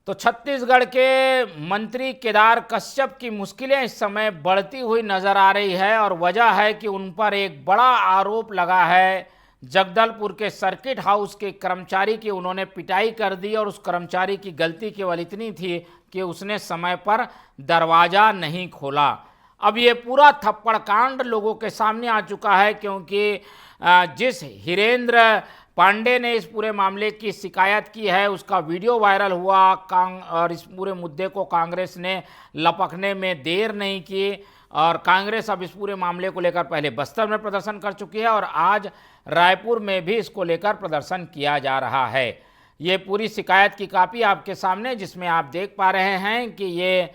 तो छत्तीसगढ़ के मंत्री केदार कश्यप की मुश्किलें इस समय बढ़ती हुई नजर आ रही है और वजह है कि उन पर एक बड़ा आरोप लगा है। जगदलपुर के सर्किट हाउस के कर्मचारी की उन्होंने पिटाई कर दी और उस कर्मचारी की गलती केवल इतनी थी कि उसने समय पर दरवाज़ा नहीं खोला। अब ये पूरा थप्पड़ कांड लोगों के सामने आ चुका है, क्योंकि जिस हिरेंद्र पांडे ने इस पूरे मामले की शिकायत की है उसका वीडियो वायरल हुआ और इस पूरे मुद्दे को कांग्रेस ने लपकने में देर नहीं की और कांग्रेस अब इस पूरे मामले को लेकर पहले बस्तर में प्रदर्शन कर चुकी है और आज रायपुर में भी इसको लेकर प्रदर्शन किया जा रहा है। ये पूरी शिकायत की कॉपी आपके सामने, जिसमें आप देख पा रहे हैं कि ये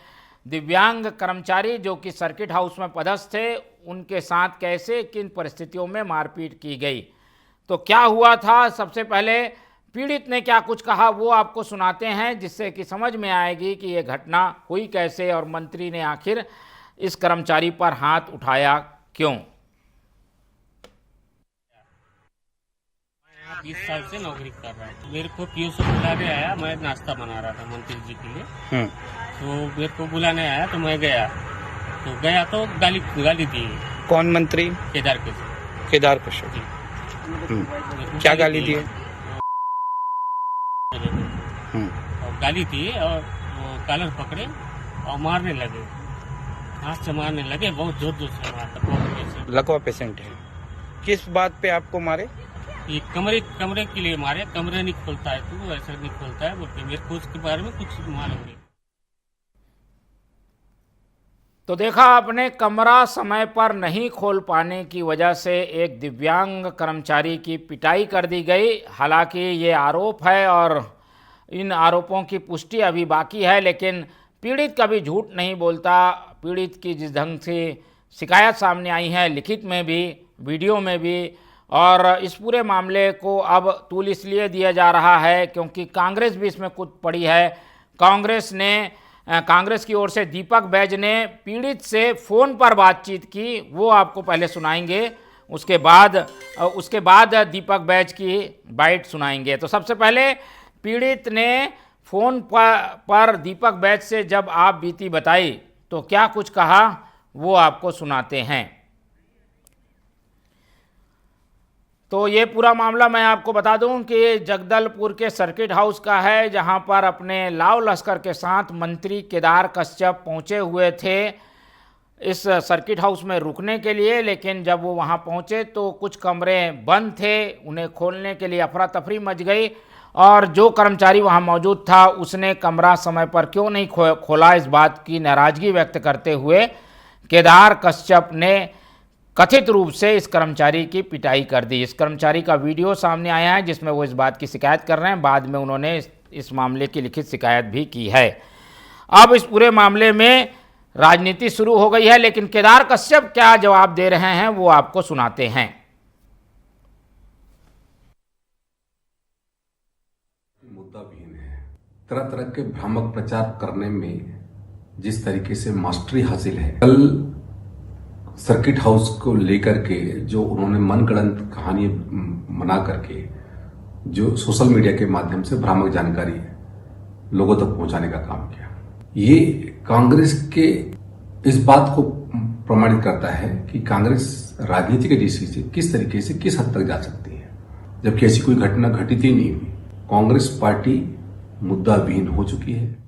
दिव्यांग कर्मचारी जो कि सर्किट हाउस में पदस्थ थे, उनके साथ कैसे किन परिस्थितियों में मारपीट की गई। तो क्या हुआ था, सबसे पहले पीड़ित ने क्या कुछ कहा वो आपको सुनाते हैं, जिससे कि समझ में आएगी कि ये घटना हुई कैसे और मंत्री ने आखिर इस कर्मचारी पर हाथ उठाया क्यों। 20 साल से नौकरी कर रहा है। मेरे को पीओ से बुलाने आया, मैं नाश्ता बना रहा था मंत्री जी के लिए। तो मेरे को बुलाने आया तो मैं गया, तो गाली दी। कौन मंत्री? केदार कश्यप जी। क्या गाली दी? और गाली दी और वो कॉलर पकड़े और मारने लगे, हाथ से मारने लगे, बहुत जोर जोर से मारता। लकवा पेशेंट है। किस बात पे आपको मारे? ये कमरे के लिए मारे। कमरे नहीं खोलता है तू, ऐसा नहीं खोलता है बोलते। मेरे को उसके बारे में कुछ मालूम नहीं। तो देखा आपने, कमरा समय पर नहीं खोल पाने की वजह से एक दिव्यांग कर्मचारी की पिटाई कर दी गई। हालांकि ये आरोप है और इन आरोपों की पुष्टि अभी बाकी है, लेकिन पीड़ित कभी झूठ नहीं बोलता। पीड़ित की जिस ढंग से शिकायत सामने आई है, लिखित में भी, वीडियो में भी, और इस पूरे मामले को अब तूल इसलिए दिया जा रहा है क्योंकि कांग्रेस भी इसमें कूद पड़ी है। कांग्रेस की ओर से दीपक बैज ने पीड़ित से फ़ोन पर बातचीत की, वो आपको पहले सुनाएंगे, उसके बाद दीपक बैज की बाइट सुनाएंगे। तो सबसे पहले पीड़ित ने फ़ोन पर दीपक बैज से जब आप बीती बताई तो क्या कुछ कहा वो आपको सुनाते हैं। तो ये पूरा मामला मैं आपको बता दूं कि जगदलपुर के सर्किट हाउस का है, जहां पर अपने लाव लश्कर के साथ मंत्री केदार कश्यप पहुंचे हुए थे इस सर्किट हाउस में रुकने के लिए। लेकिन जब वो वहां पहुंचे तो कुछ कमरे बंद थे, उन्हें खोलने के लिए अफरा तफरी मच गई और जो कर्मचारी वहां मौजूद था उसने कमरा समय पर क्यों नहीं खोला, इस बात की नाराज़गी व्यक्त करते हुए केदार कश्यप ने कथित रूप से इस कर्मचारी की पिटाई कर दी। इस कर्मचारी का वीडियो सामने आया है जिसमें वो इस बात की शिकायत कर रहे हैं। बाद में उन्होंने इस मामले की लिखित शिकायत भी की है। अब इस पूरे मामले में राजनीति शुरू हो गई है, लेकिन केदार कश्यप क्या जवाब दे रहे हैं वो आपको सुनाते हैं। मुद्दा भी है, तरह तरह के भ्रामक प्रचार करने में जिस तरीके से मास्टरी हासिल है। कल सर्किट हाउस को लेकर के जो उन्होंने मनगढ़ंत कहानी बना करके जो सोशल मीडिया के माध्यम से भ्रामक जानकारी लोगों तक पहुंचाने का काम किया, ये कांग्रेस के इस बात को प्रमाणित करता है कि कांग्रेस राजनीति के दृष्टि से किस तरीके से किस हद तक जा सकती है, जबकि ऐसी कोई घटना घटित ही नहीं हुई। कांग्रेस पार्टी मुद्दा विहीन हो चुकी है।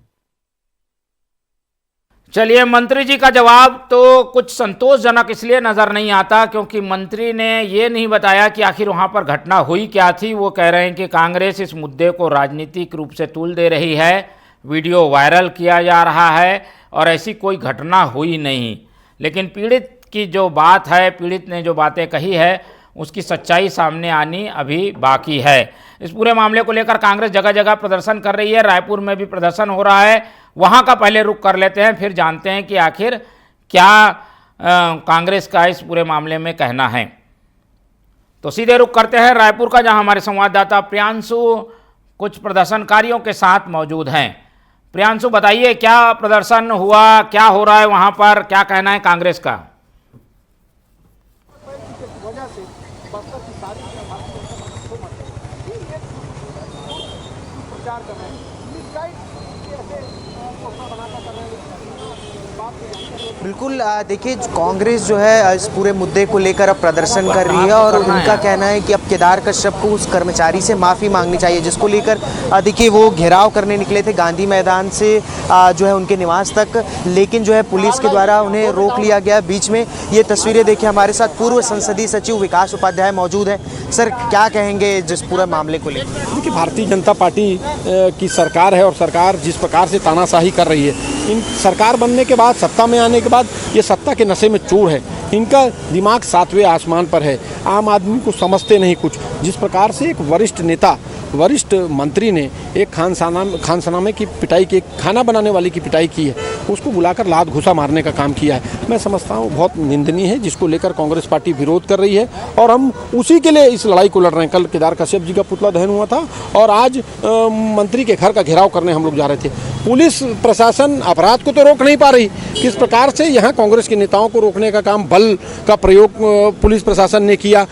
चलिए, मंत्री जी का जवाब तो कुछ संतोषजनक इसलिए नज़र नहीं आता क्योंकि मंत्री ने ये नहीं बताया कि आखिर वहाँ पर घटना हुई क्या थी। वो कह रहे हैं कि कांग्रेस इस मुद्दे को राजनीतिक रूप से तूल दे रही है, वीडियो वायरल किया जा रहा है और ऐसी कोई घटना हुई नहीं। लेकिन पीड़ित की जो बात है, पीड़ित ने जो बातें कही है, उसकी सच्चाई सामने आनी अभी बाकी है। इस पूरे मामले को लेकर कांग्रेस जगह जगह प्रदर्शन कर रही है। रायपुर में भी प्रदर्शन हो रहा है, वहां का पहले रुख कर लेते हैं, फिर जानते हैं कि आखिर क्या कांग्रेस का इस पूरे मामले में कहना है। तो सीधे रुख करते हैं रायपुर का, जहां हमारे संवाददाता प्रियांशु कुछ प्रदर्शनकारियों के साथ मौजूद हैं। प्रियांशु, बताइए क्या प्रदर्शन हुआ, क्या हो रहा है वहां पर, क्या कहना है कांग्रेस का? बिल्कुल देखिए कांग्रेस जो है इस पूरे मुद्दे को लेकर अब प्रदर्शन कर रही है और उनका कहना है कि अब केदार कश्यप को उस कर्मचारी से माफ़ी मांगनी चाहिए, जिसको लेकर देखिए वो घेराव करने निकले थे गांधी मैदान से जो है उनके निवास तक, लेकिन जो है पुलिस के द्वारा उन्हें रोक लिया गया बीच में। ये तस्वीरें देखिए, हमारे साथ पूर्व संसदीय सचिव विकास उपाध्याय मौजूद हैं। सर क्या कहेंगे जिस पूरे मामले को लेकर? देखिए भारतीय जनता पार्टी की सरकार है और सरकार जिस प्रकार से तानाशाही कर रही है, इन सरकार बनने के बाद, सत्ता में आने के बाद ये सत्ता के नशे में चूर है। इनका दिमाग सातवें आसमान पर है, आम आदमी को समझते नहीं कुछ। जिस प्रकार से एक वरिष्ठ नेता, वरिष्ठ मंत्री ने एक खानसामे की पिटाई की, खाना बनाने वाले की पिटाई की है, उसको बुलाकर लात घुसा मारने का काम किया है। मैं समझता हूँ बहुत निंदनीय है, जिसको लेकर कांग्रेस पार्टी विरोध कर रही है और हम उसी के लिए इस लड़ाई को लड़ रहे हैं। कल केदार कश्यप जी का पुतला दहन हुआ था और आज मंत्री के घर का घेराव करने हम लोग जा रहे थे। पुलिस प्रशासन अपराध को तो रोक नहीं पा रही, किस प्रकार से यहाँ कांग्रेस के नेताओं को रोकने का काम बल का प्रयोग पुलिस प्रशासन ने किया।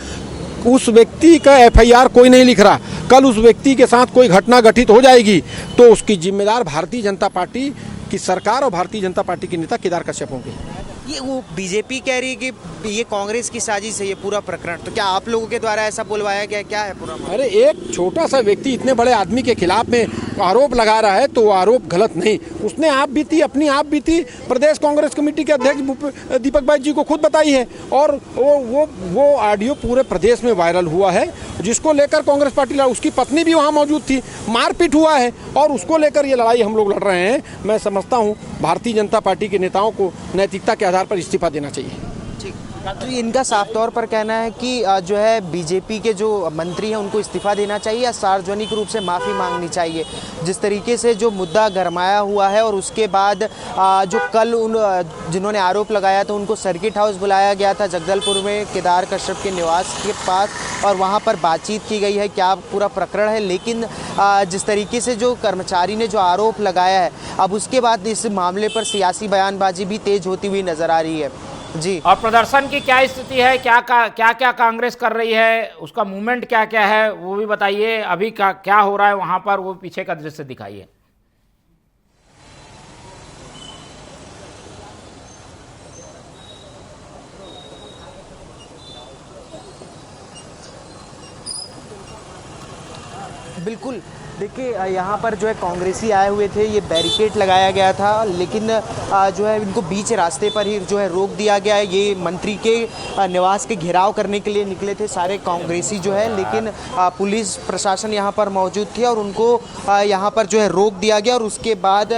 उस व्यक्ति का एफआईआर कोई नहीं लिख रहा, कल उस व्यक्ति के साथ कोई घटना घटित हो जाएगी तो उसकी जिम्मेदार भारतीय जनता पार्टी की सरकार और भारतीय जनता पार्टी के नेता केदार कश्यप होंगे। ये वो बीजेपी कह रही है कि ये कांग्रेस की साजिश है ये पूरा प्रकरण, तो क्या आप लोगों के द्वारा ऐसा बुलवाया गया, क्या है पूरा? अरे एक छोटा सा व्यक्ति इतने बड़े आदमी के खिलाफ में आरोप लगा रहा है तो आरोप गलत नहीं। उसने आप बीती, अपनी आप बीती प्रदेश कांग्रेस कमेटी के अध्यक्ष दीपक भाई जी को खुद बताई है और वो ऑडियो पूरे प्रदेश में वायरल हुआ है, जिसको लेकर कांग्रेस पार्टी, उसकी पत्नी भी वहाँ मौजूद थी, मारपीट हुआ है और उसको लेकर ये लड़ाई हम लोग लड़ रहे हैं। मैं समझता हूँ भारतीय जनता पार्टी के नेताओं को नैतिकता के आधार पर इस्तीफा देना चाहिए। तो इनका साफ तौर पर कहना है कि जो है बीजेपी के जो मंत्री हैं उनको इस्तीफा देना चाहिए या सार्वजनिक रूप से माफ़ी मांगनी चाहिए। जिस तरीके से जो मुद्दा गरमाया हुआ है और उसके बाद जो कल जिन्होंने आरोप लगाया था उनको सर्किट हाउस बुलाया गया था जगदलपुर में केदार कश्यप के निवास के पास और वहाँ पर बातचीत की गई है, क्या पूरा प्रकरण है। लेकिन जिस तरीके से जो कर्मचारी ने जो आरोप लगाया है, अब उसके बाद इस मामले पर सियासी बयानबाजी भी तेज होती हुई नज़र आ रही है जी। और प्रदर्शन की क्या स्थिति है, क्या कांग्रेस कर रही है, उसका मूवमेंट क्या क्या है वो भी बताइए। अभी क्या हो रहा है वहां पर, वो पीछे का दृश्य दिखाइए। बिल्कुल देखिए, यहाँ पर जो है कांग्रेसी आए हुए थे, ये बैरिकेड लगाया गया था, लेकिन जो है इनको बीच रास्ते पर ही जो है रोक दिया गया है। ये मंत्री के निवास के घेराव करने के लिए निकले थे सारे कांग्रेसी जो है, लेकिन पुलिस प्रशासन यहाँ पर मौजूद थी और उनको यहाँ पर जो है रोक दिया गया। और उसके बाद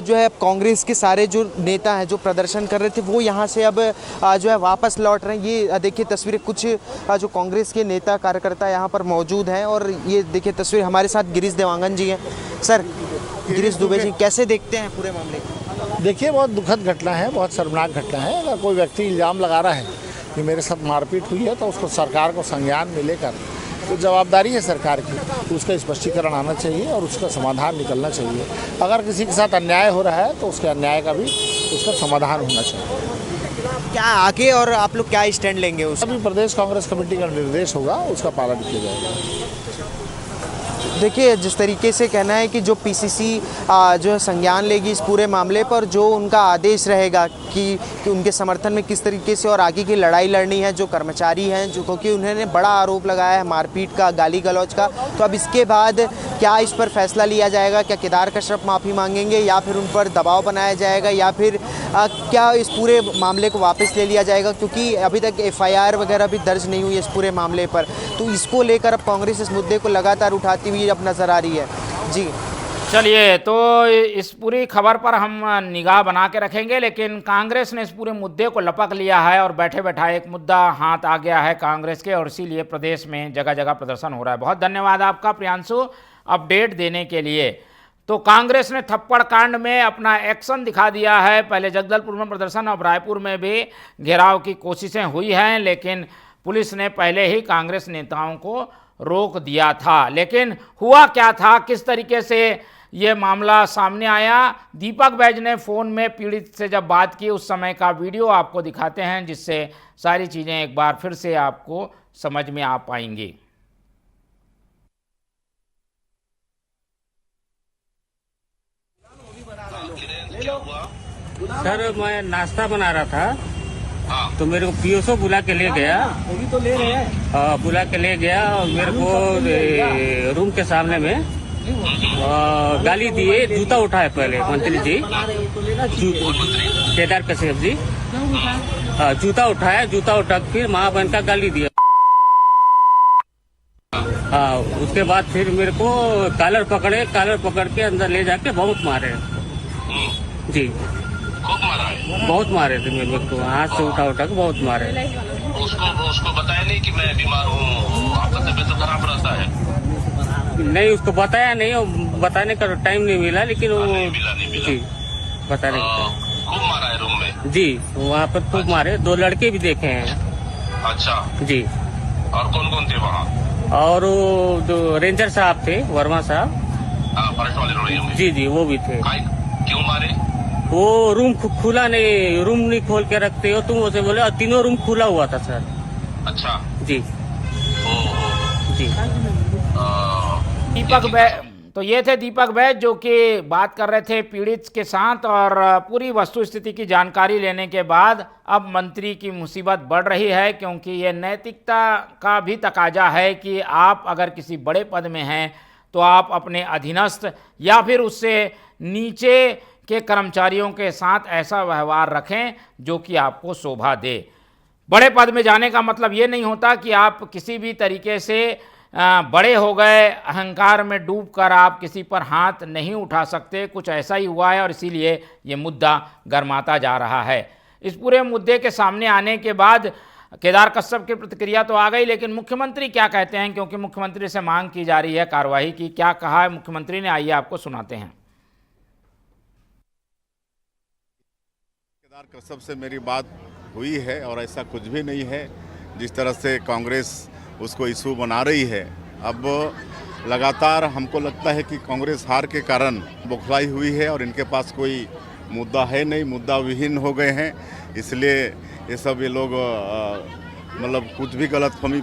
जो है कांग्रेस के सारे जो नेता हैं जो प्रदर्शन कर रहे थे वो यहाँ से अब जो है वापस लौट रहे हैं। ये देखिए तस्वीरें, कुछ जो कांग्रेस के नेता कार्यकर्ता यहाँ पर मौजूद हैं और ये देखिए तस्वीर, हमारे साथ गिरीश देवांगन जी हैं। सर, गिरीश दुबे जी कैसे देखते हैं पूरे मामले को? देखिए बहुत दुखद घटना है, बहुत शर्मनाक घटना है। अगर कोई व्यक्ति इल्ज़ाम लगा रहा है कि मेरे साथ मारपीट हुई है तो उसको सरकार को संज्ञान में लेकर जो जवाबदारी है सरकार की, तो उसका स्पष्टीकरण आना चाहिए और उसका समाधान निकलना चाहिए। अगर किसी के साथ अन्याय हो रहा है तो उसके अन्याय का भी उसका समाधान होना चाहिए। क्या आगे और आप लोग क्या स्टैंड लेंगे? उस अभी प्रदेश कांग्रेस कमेटी का निर्देश होगा, उसका पालन किया जाएगा। देखिए जिस तरीके से कहना है कि जो पीसीसी जो है संज्ञान लेगी इस पूरे मामले पर, जो उनका आदेश रहेगा कि उनके समर्थन में किस तरीके से और आगे की लड़ाई लड़नी है जो कर्मचारी हैं, जो क्योंकि उन्होंने बड़ा आरोप लगाया है मारपीट का, गाली गलौज का। तो अब इसके बाद क्या इस पर फैसला लिया जाएगा? क्या केदार कश्यप माफ़ी मांगेंगे या फिर उन पर दबाव बनाया जाएगा या फिर क्या इस पूरे मामले को वापस ले लिया जाएगा? क्योंकि अभी तक एफआईआर वगैरह भी दर्ज नहीं हुई इस पूरे मामले पर, तो इसको लेकर अब कांग्रेस इस मुद्दे को लगातार उठाती हुई अब नज़र आ रही है जी। चलिए, तो इस पूरी खबर पर हम निगाह बना के रखेंगे, लेकिन कांग्रेस ने इस पूरे मुद्दे को लपक लिया है और बैठे बैठाए एक मुद्दा हाथ आ गया है कांग्रेस के, और इसीलिए प्रदेश में जगह जगह प्रदर्शन हो रहा है। बहुत धन्यवाद आपका प्रियांशु अपडेट देने के लिए। तो कांग्रेस ने थप्पड़ कांड में अपना एक्शन दिखा दिया है। पहले जगदलपुर में प्रदर्शन, अब रायपुर में भी घेराव की कोशिशें हुई हैं, लेकिन पुलिस ने पहले ही कांग्रेस नेताओं को रोक दिया था। लेकिन हुआ क्या था, किस तरीके से ये मामला सामने आया, दीपक बैज ने फ़ोन में पीड़ित से जब बात की उस समय का वीडियो आपको दिखाते हैं, जिससे सारी चीज़ें एक बार फिर से आपको समझ में आ पाएंगी। सर मैं नाश्ता बना रहा था, तो मेरे को पीओसो बुला के ले गया। तो ले रहे हैं बुला के ले गया और मेरे को रूम के सामने में गाली दिए, जूता उठाए पहले मंत्री जी, केदार कश्यप जी जूता उठाया, जूता उठा फिर माँ बहन का गाली दिया। उसके बाद फिर मेरे को कॉलर पकड़ के अंदर ले जाके बहुत मारे जी, बहुत मारे थे मेरे को, हाथ से उठा के बहुत मारे। उसको बताया नहीं कि मैं बीमार हूँ, आपका तबीयत तो खराब रहता है? नहीं, उसको बताया नहीं, बताने का टाइम नहीं मिला, लेकिन वो जी बताने का खूब मारा है रूम में जी, वहाँ पर खूब मारे। 2 लड़के भी देखे हैं। अच्छा जी, और कौन कौन थे वहाँ? और वो जो रेंजर साहब थे, वर्मा साहब, फॉरेस्ट वाले रोड़े होंगे। जी वो भी थे। क्यों मारे? वो रूम खुला नहीं, रूम नहीं खोल के रखते हो तुम, उसे बोले, और तीनों रूम खुला हुआ था सर। अच्छा जी जी। दीपक बैद, तो ये थे दीपक बैद जो कि बात कर रहे थे पीड़ित के साथ, और पूरी वस्तुस्थिति की जानकारी लेने के बाद अब मंत्री की मुसीबत बढ़ रही है, क्योंकि ये नैतिकता का भी तकाजा है कि आप अगर किसी बड़े पद में हैं तो आप अपने अधीनस्थ या फिर उससे नीचे के कर्मचारियों के साथ ऐसा व्यवहार रखें जो कि आपको शोभा दे। बड़े पद में जाने का मतलब ये नहीं होता कि आप किसी भी तरीके से बड़े हो गए, अहंकार में डूबकर आप किसी पर हाथ नहीं उठा सकते। कुछ ऐसा ही हुआ है और इसीलिए ये मुद्दा गरमाता जा रहा है। इस पूरे मुद्दे के सामने आने के बाद केदार कश्यप की प्रतिक्रिया तो आ गई, लेकिन मुख्यमंत्री क्या कहते हैं, क्योंकि मुख्यमंत्री से मांग की जा रही है कार्रवाई की। क्या कहा है मुख्यमंत्री ने, आइए आपको सुनाते हैं। केदार कश्यप से मेरी बात हुई है और ऐसा कुछ भी नहीं है। जिस तरह से कांग्रेस उसको इशू बना रही है, अब लगातार हमको लगता है कि कांग्रेस हार के कारण बौखलाई हुई है और इनके पास कोई मुद्दा है नहीं, मुद्दा विहीन हो गए हैं। इसलिए ये लोग मतलब कुछ भी गलतफहमी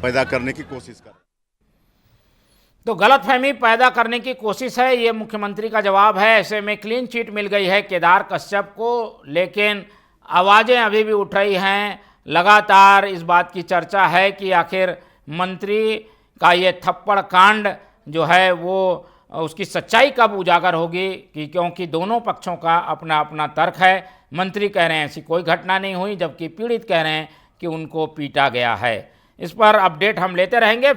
पैदा करने की कोशिश कर रहे हैं। तो गलतफहमी पैदा करने की कोशिश है, ये मुख्यमंत्री का जवाब है। ऐसे में क्लीन चिट मिल गई है केदार कश्यप को, लेकिन आवाज़ें अभी भी उठ रही हैं। लगातार इस बात की चर्चा है कि आखिर मंत्री का ये थप्पड़ कांड जो है वो उसकी सच्चाई कब उजागर होगी, कि क्योंकि दोनों पक्षों का अपना अपना तर्क है। मंत्री कह रहे हैं ऐसी कोई घटना नहीं हुई, जबकि पीड़ित कह रहे हैं कि उनको पीटा गया है। इस पर अपडेट हम लेते रहेंगे।